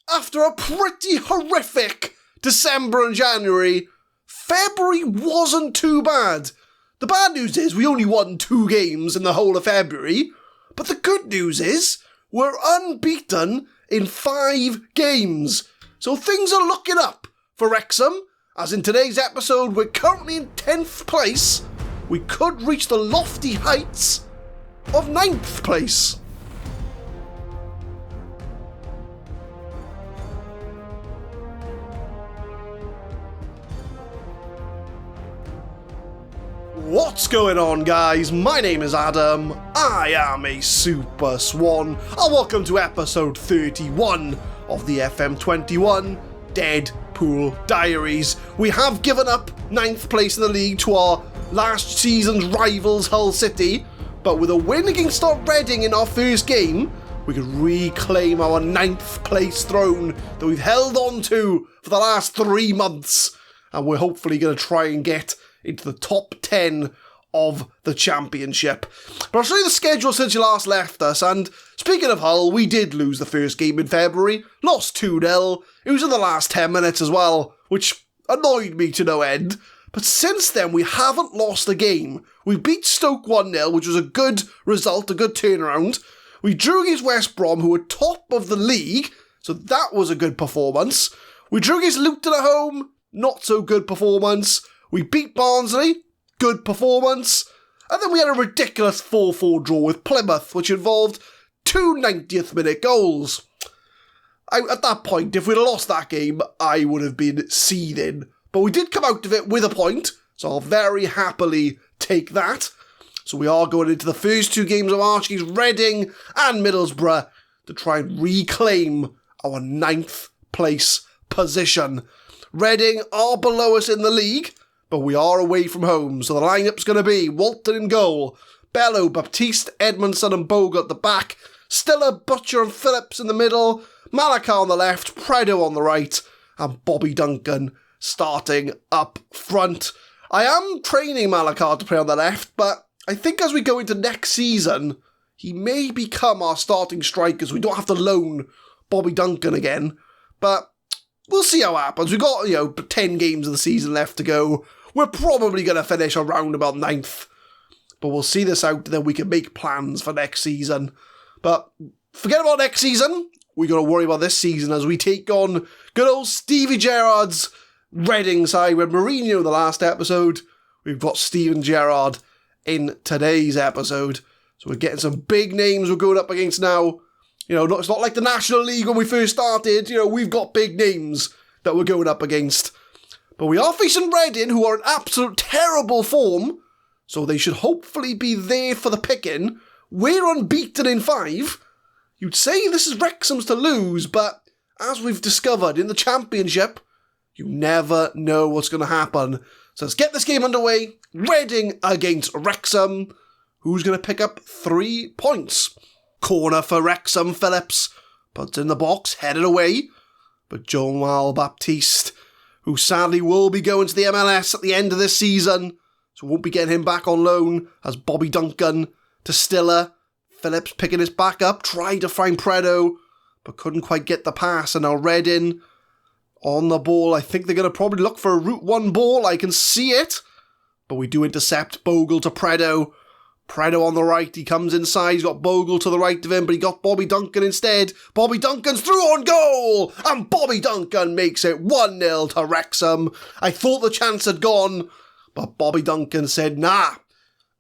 after a pretty horrific December and January, February wasn't too bad. The bad news is we only won 2 games in the whole of February, but the good news is we're unbeaten in 5 games. So things are looking up for Wrexham, as in today's episode we're currently in 10th place. We could reach the lofty heights of 9th place. What's going on, guys? My name is Adam, I am a Super Swan, and welcome to episode 31 of the FM21 Deadpool Diaries. We have given up 9th place in the league to our last season's rivals Hull City, but with a win against our Reading in our first game, we could reclaim our 9th place throne that we've held on to for the last 3 months, and we're hopefully going to try and get into the top 10 of the championship. But I'll show you the schedule since you last left us, and speaking of Hull, we did lose the first game in February, lost 2-0, it was in the last 10 minutes as well, which annoyed me to no end. But since then, we haven't lost a game. We beat Stoke 1-0, which was a good result, a good turnaround. We drew against West Brom, who were top of the league, so that was a good performance. We drew against Luton at home, not so good performance. We beat Barnsley, good performance, and then we had a ridiculous 4-4 draw with Plymouth, which involved 2 90th minute goals. At that point, if we'd lost that game, I would have been seething. But we did come out of it with a point, so I'll very happily take that. So we are going into the first 2 games of March against Reading and Middlesbrough to try and reclaim our 9th place position. Reading are below us in the league, but we are away from home, so the lineup's going to be Walton in goal, Bello, Baptiste, Edmondson and Bogle at the back, Stiller, Butcher and Phillips in the middle, Malacca on the left, Predo on the right, and Bobby Duncan starting up front. I am training Malacca to play on the left, but I think as we go into next season, he may become our starting striker, so we don't have to loan Bobby Duncan again, but we'll see how it happens. We've got, 10 games of the season left to go. We're probably going to finish around about 9th. But we'll see this out, then we can make plans for next season. But forget about next season. We've got to worry about this season as we take on good old Stevie Gerrard's Reading side. With Mourinho in the last episode, we've got Steven Gerrard in today's episode. So we're getting some big names we're going up against now. It's not like the National League when we first started. We've got big names that we're going up against. But we are facing Reading, who are in absolute terrible form, so they should hopefully be there for the picking. We're unbeaten in 5. You'd say this is Wrexham's to lose, but as we've discovered in the Championship, you never know what's going to happen. So let's get this game underway. Reading against Wrexham. Who's going to pick up 3 points? Corner for Wrexham, Phillips puts in the box, headed away. But Joel Baptiste, who sadly will be going to the MLS at the end of this season, so won't be getting him back on loan, as Bobby Duncan to Stiller. Phillips picking his back up, tried to find Predo, but couldn't quite get the pass, and now Reading on the ball. I think they're going to probably look for a Route 1 ball, I can see it, but we do intercept. Bogle to Predo. Predo on the right, he comes inside, he's got Bogle to the right of him, but he got Bobby Duncan instead. Bobby Duncan's through on goal, and Bobby Duncan makes it 1-0 to Wrexham. I thought the chance had gone, but Bobby Duncan said, nah,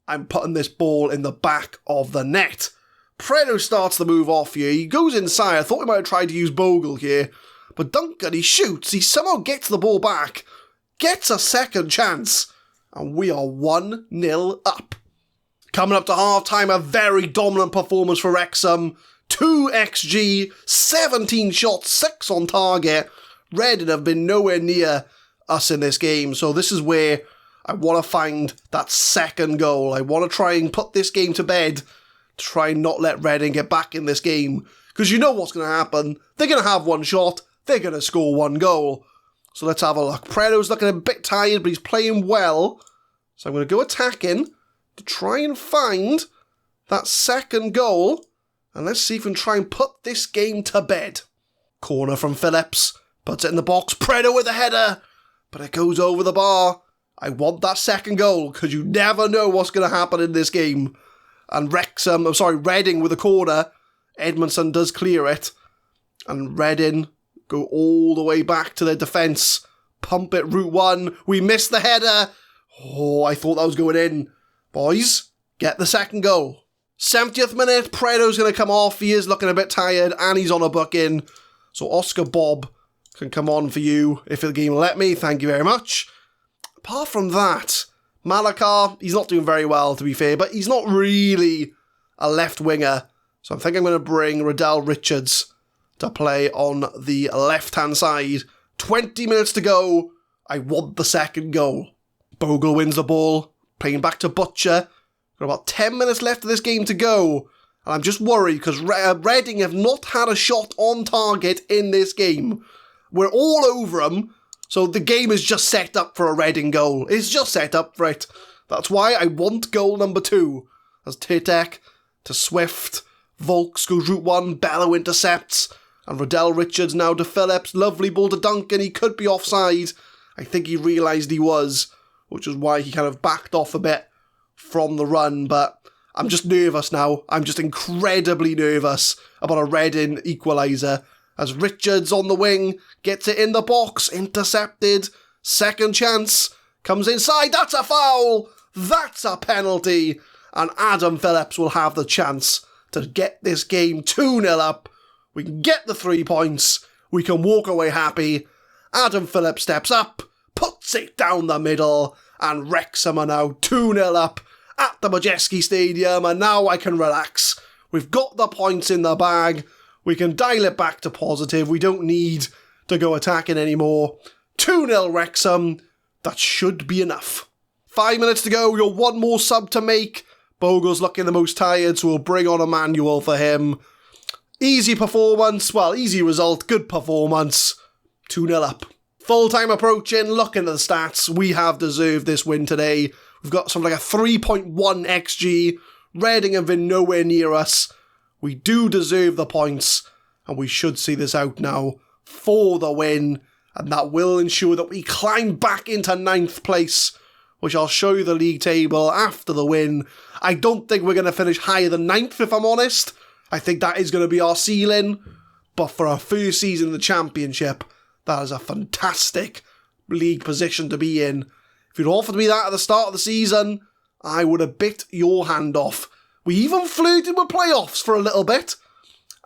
I'm putting this ball in the back of the net. Predo starts the move off here, he goes inside. I thought he might have tried to use Bogle here, but Duncan, he shoots, he somehow gets the ball back, gets a second chance, and we are 1-0 up. Coming up to half-time, a very dominant performance for Wrexham. 2 XG, 17 shots, 6 on target. Reading have been nowhere near us in this game, so this is where I want to find that second goal. I want to try and put this game to bed, to try and not let Reading get back in this game, because you know what's going to happen. They're going to have 1 shot, they're going to score 1 goal. So let's have a look. Predo's looking a bit tired, but he's playing well. So I'm going to go attacking to try and find that second goal. And let's see if we can try and put this game to bed. Corner from Phillips. Puts it in the box. Predo with a header. But it goes over the bar. I want that second goal because you never know what's going to happen in this game. And Reading with a corner. Edmondson does clear it. And Reading go all the way back to their defence. Pump it, route one. We missed the header. Oh, I thought that was going in. Boys, get the second goal. 70th minute, Predo's going to come off. He is looking a bit tired and he's on a booking. So Oscar Bob can come on for you if the game will let me. Thank you very much. Apart from that, Malakar, he's not doing very well to be fair, but he's not really a left winger. So I think I'm going to bring Riddell Richards to play on the left-hand side. 20 minutes to go. I want the second goal. Bogle wins the ball. Playing back to Butcher. Got about 10 minutes left of this game to go. And I'm just worried because Reading have not had a shot on target in this game. We're all over them. So the game is just set up for a Reading goal. It's just set up for it. That's why I want goal number 2. As Titek to Swift. Volks goes route 1. Bello intercepts. And Riddell Richards now to Phillips. Lovely ball to Duncan. He could be offside. I think he realised he was, which is why he kind of backed off a bit from the run. But I'm just nervous now. I'm just incredibly nervous about a Reading equaliser. As Richards on the wing gets it in the box. Intercepted. Second chance. Comes inside. That's a foul. That's a penalty. And Adam Phillips will have the chance to get this game 2-0 up. We can get the 3 points. We can walk away happy. Adam Phillips steps up, puts it down the middle, and Wrexham are now 2-0 up at the Majeski Stadium, and now I can relax. We've got the points in the bag. We can dial it back to positive. We don't need to go attacking anymore. 2-0 Wrexham. That should be enough. 5 minutes to go. We've got one more sub to make. Bogle's looking the most tired, so we'll bring on a manual for him. Easy performance, well, easy result, good performance. 2-0 up. Full time approaching, looking at the stats, we have deserved this win today. We've got something like a 3.1 XG. Reading have been nowhere near us. We do deserve the points, and we should see this out now for the win, and that will ensure that we climb back into 9th place, which I'll show you the league table after the win. I don't think we're going to finish higher than 9th, if I'm honest. I think that is going to be our ceiling, but for our first season in the Championship, that is a fantastic league position to be in. If you'd offered me that at the start of the season, I would have bit your hand off. We even flirted with playoffs for a little bit,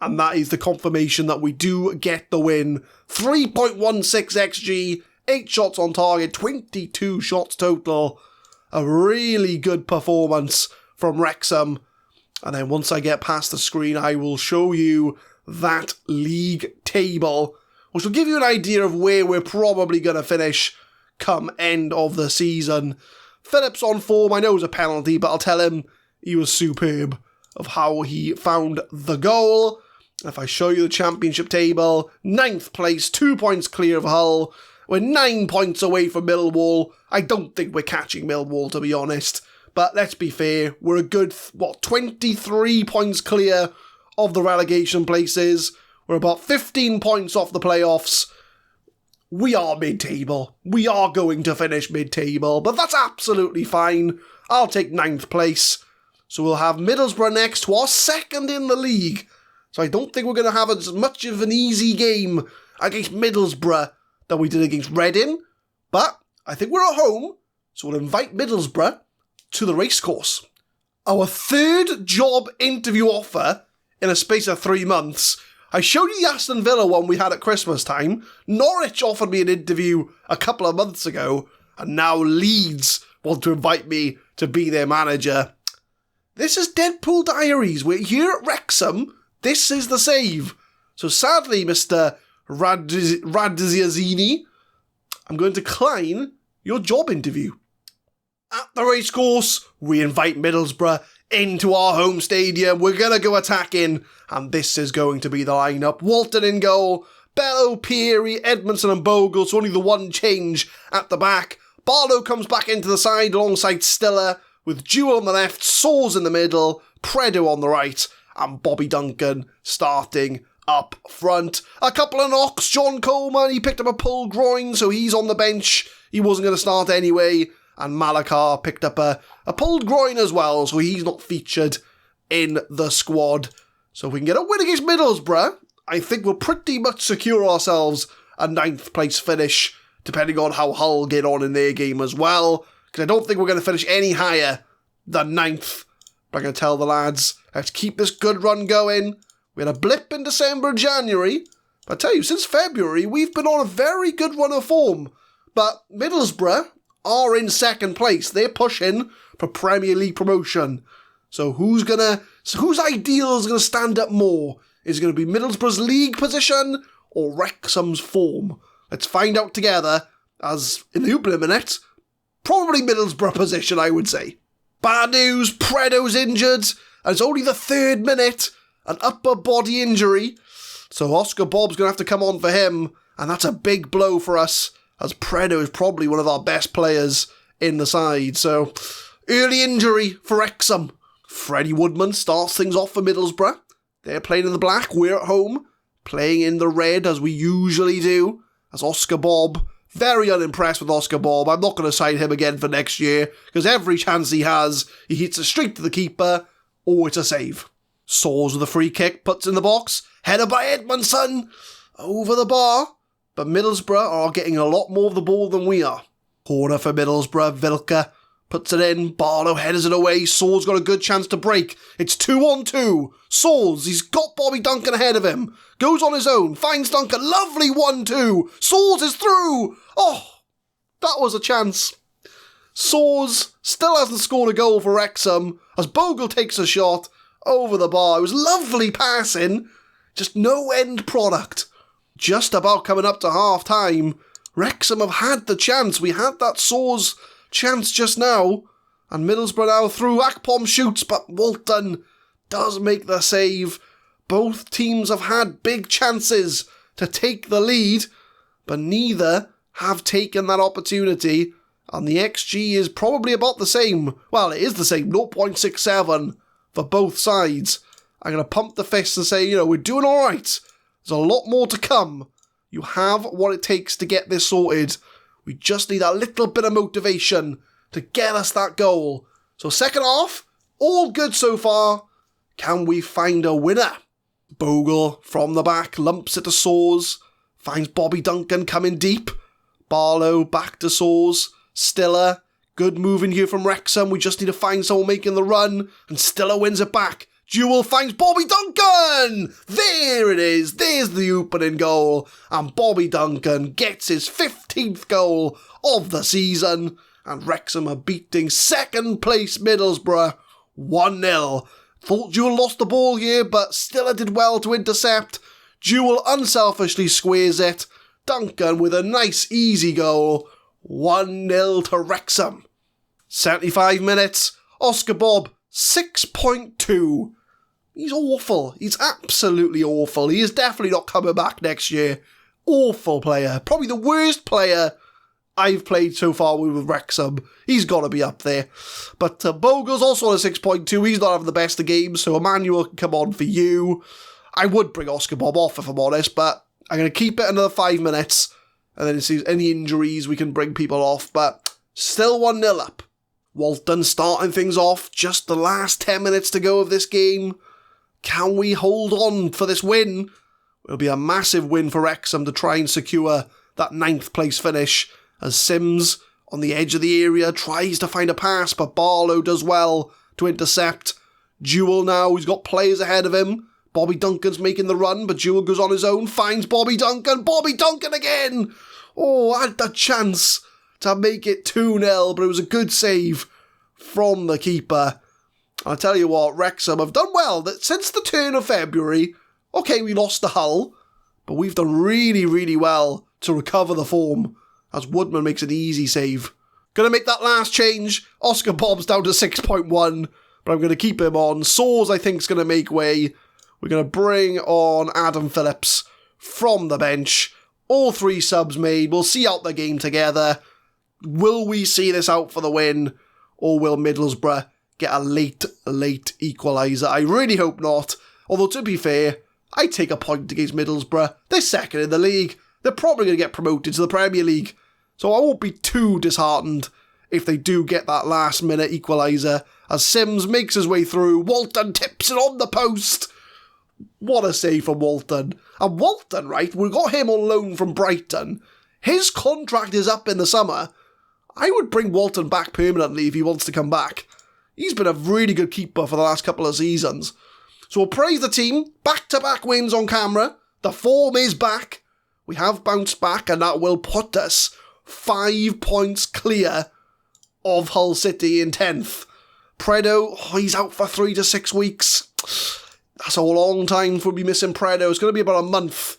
and that is the confirmation that we do get the win. 3.16 XG, 8 shots on target, 22 shots total. A really good performance from Wrexham. And then once I get past the screen, I will show you that league table, which will give you an idea of where we're probably going to finish come end of the season. Phillips on form, I know it was a penalty, but I'll tell him he was superb of how he found the goal. If I show you the Championship table, 9th place, 2 points clear of Hull. We're 9 points away from Millwall. I don't think we're catching Millwall, to be honest. But let's be fair, we're a good, 23 points clear of the relegation places. We're about 15 points off the playoffs. We are mid-table. We are going to finish mid-table, but that's absolutely fine. I'll take 9th place. So we'll have Middlesbrough next, who are 2nd in the league. So I don't think we're going to have as much of an easy game against Middlesbrough than we did against Reading. But I think we're at home, so we'll invite Middlesbrough to the racecourse. Our 3rd job interview offer in a space of 3 months. I showed you the Aston Villa one we had at Christmas time. Norwich offered me an interview a couple of months ago, and now Leeds want to invite me to be their manager. This is Deadpool Diaries. We're here at Wrexham. This is the save. So sadly, Mr. Radzini, I'm going to decline your job interview. At the racecourse, we invite Middlesbrough into our home stadium. We're going to go attacking, and this is going to be the lineup. Walton in goal, Bello, Peary, Edmondson and Bogle, so only the one change at the back. Barlow comes back into the side alongside Stiller, with Jewell on the left, Saws in the middle, Predo on the right, and Bobby Duncan starting up front. A couple of knocks. John Coleman, he picked up a pulled groin, so he's on the bench. He wasn't going to start anyway. And Malakar picked up a pulled groin as well, so he's not featured in the squad. So if we can get a win against Middlesbrough, I think we'll pretty much secure ourselves a 9th place finish, depending on how Hull get on in their game as well. Because I don't think we're going to finish any higher than 9th. But I'm going to tell the lads, let's keep this good run going. We had a blip in December and January. But I tell you, since February, we've been on a very good run of form. But Middlesbrough are in 2nd place. They're pushing for Premier League promotion. So whose ideal is going to stand up more? Is it going to be Middlesbrough's league position or Wrexham's form? Let's find out together, as in the opening minute, probably Middlesbrough position, I would say. Bad news, Predo's injured, and it's only the 3rd minute, an upper body injury. So Oscar Bob's going to have to come on for him, and that's a big blow for us, as Predo is probably one of our best players in the side. So, early injury for Wrexham. Freddie Woodman starts things off for Middlesbrough. They're playing in the black, we're at home, playing in the red as we usually do, as Oscar Bob. Very unimpressed with Oscar Bob. I'm not going to sign him again for next year, because every chance he has, he hits it straight to the keeper, or it's a save. Saws with a free kick, puts in the box, header by Edmondson, over the bar, but Middlesbrough are getting a lot more of the ball than we are. Corner for Middlesbrough, Vilka puts it in, Barlow headers it away, Saws got a good chance to break. It's 2-on-2. Saws, he's got Bobby Duncan ahead of him. Goes on his own, finds Duncan, lovely 1-2. Saws is through. Oh, that was a chance. Saws still hasn't scored a goal for Wrexham as Bogle takes a shot over the bar. It was lovely passing, just no end product. Just about coming up to half time, Wrexham have had the chance. We had that Saws chance just now, and Middlesbrough now through. Akpom shoots, but Walton does make the save. Both teams have had big chances to take the lead, but neither have taken that opportunity, and the XG is probably about the same. Well, it is the same, 0.67 for both sides. I'm going to pump the fist and say, we're doing alright. There's a lot more to come. You have what it takes to get this sorted. We just need a little bit of motivation to get us that goal. So second half, all good so far. Can we find a winner? Bogle from the back, lumps it to Saws, finds Bobby Duncan coming deep. Barlow back to Saws, Stiller, good moving here from Wrexham. We just need to find someone making the run, and Stiller wins it back. Jewell finds Bobby Duncan! There it is, there's the opening goal, and Bobby Duncan gets his 15th goal of the season, and Wrexham are beating 2nd place Middlesbrough 1-0. Thought Jewell lost the ball here, but Stiller did well to intercept. Jewell unselfishly squares it. Duncan with a nice easy goal. 1-0 to Wrexham. 75 minutes. Oscar Bob, 6.2. He's awful. He's absolutely awful. He is definitely not coming back next year. Awful player. Probably the worst player I've played so far with Wrexham. He's got to be up there. But Bogle's also on a 6.2. He's not having the best of games, so Emmanuel can come on for you. I would bring Oscar Bob off if I'm honest, but I'm going to keep it another 5 minutes, and then if there's any injuries we can bring people off, but still 1-0 up. Walton starting things off, just the last 10 minutes to go of this game. Can we hold on for this win? It'll be a massive win for Wrexham to try and secure that 9th place finish, as Sims on the edge of the area tries to find a pass, but Barlow does well to intercept. Jewell now, he's got players ahead of him. Bobby Duncan's making the run, but Jewell goes on his own, finds Bobby Duncan again! Oh, I had the chance to make it 2-0, but it was a good save from the keeper. I'll tell you what, Wrexham have done well that since the turn of February. Okay, we lost to Hull, but we've done really, really well to recover the form, as Woodman makes an easy save. Gonna make that last change. Oscar Bob's down to 6.1, but I'm gonna keep him on. Saws, I think, is gonna make way. We're gonna bring on Adam Phillips from the bench. All 3 subs made. We'll see out the game together. Will we see this out for the win, or will Middlesbrough get a late equaliser? I really hope not. Although, to be fair, I take a point against Middlesbrough. They're second in the league. They're probably going to get promoted to the Premier League. So I won't be too disheartened if they do get that last minute equaliser as Sims makes his way through. Walton tips it on the post. What a save from Walton. And Walton, right, we got him on loan from Brighton. His contract is up in the summer. I would bring Walton back permanently if he wants to come back. He's been a really good keeper for the last couple of seasons. So we'll praise the team. Back-to-back wins on camera. The form is back. We have bounced back, and that will put us 5 points clear of Hull City in 10th. Predo, he's out for 3 to 6 weeks. That's a long time for me missing Predo. It's going to be about a month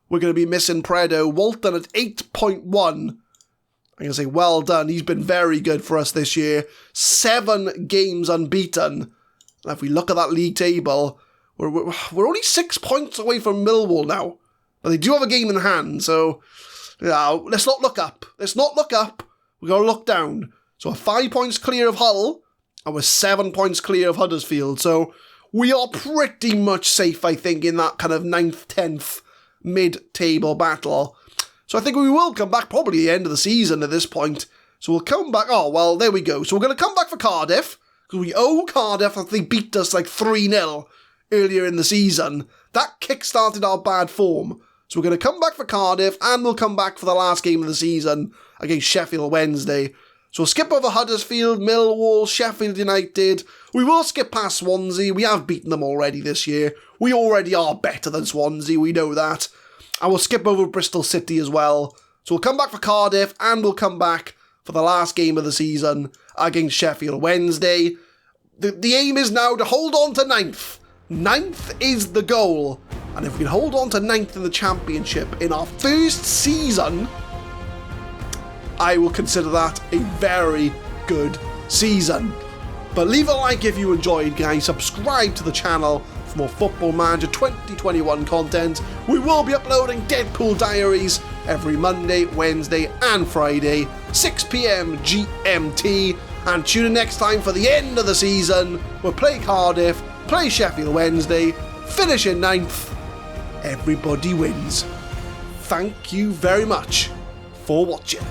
we're going to be missing Predo. Walton at 8.1. I'm going to say well done. He's been very good for us this year. 7 games unbeaten. And if we look at that league table, we're only 6 points away from Millwall now. But they do have a game in hand, so let's not look up. Let's not look up. We've got to look down. So we're 5 points clear of Hull, and we're 7 points clear of Huddersfield. So we are pretty much safe, I think, in that kind of 9th, 10th mid-table battle. So I think we will come back probably at the end of the season at this point. So we'll come back. Oh, well, there we go. So we're going to come back for Cardiff, because we owe Cardiff after they beat us like 3-0 earlier in the season. That kick-started our bad form. So we're going to come back for Cardiff, and we'll come back for the last game of the season against Sheffield Wednesday. So we'll skip over Huddersfield, Millwall, Sheffield United. We will skip past Swansea. We have beaten them already this year. We already are better than Swansea, we know that. And we'll skip over Bristol City as well. So we'll come back for Cardiff, and we'll come back for the last game of the season against Sheffield Wednesday. The aim is now to hold on to 9th. 9th is the goal. And if we can hold on to 9th in the Championship in our first season, I will consider that a very good season. But leave a like if you enjoyed, guys. Subscribe to the channel for more Football Manager 2021 content. We will be uploading Deadpool Diaries every Monday, Wednesday and Friday, 6 PM GMT. And tune in next time for the end of the season. We'll play Cardiff, play Sheffield Wednesday, finish in 9th. Everybody wins. Thank you very much for watching.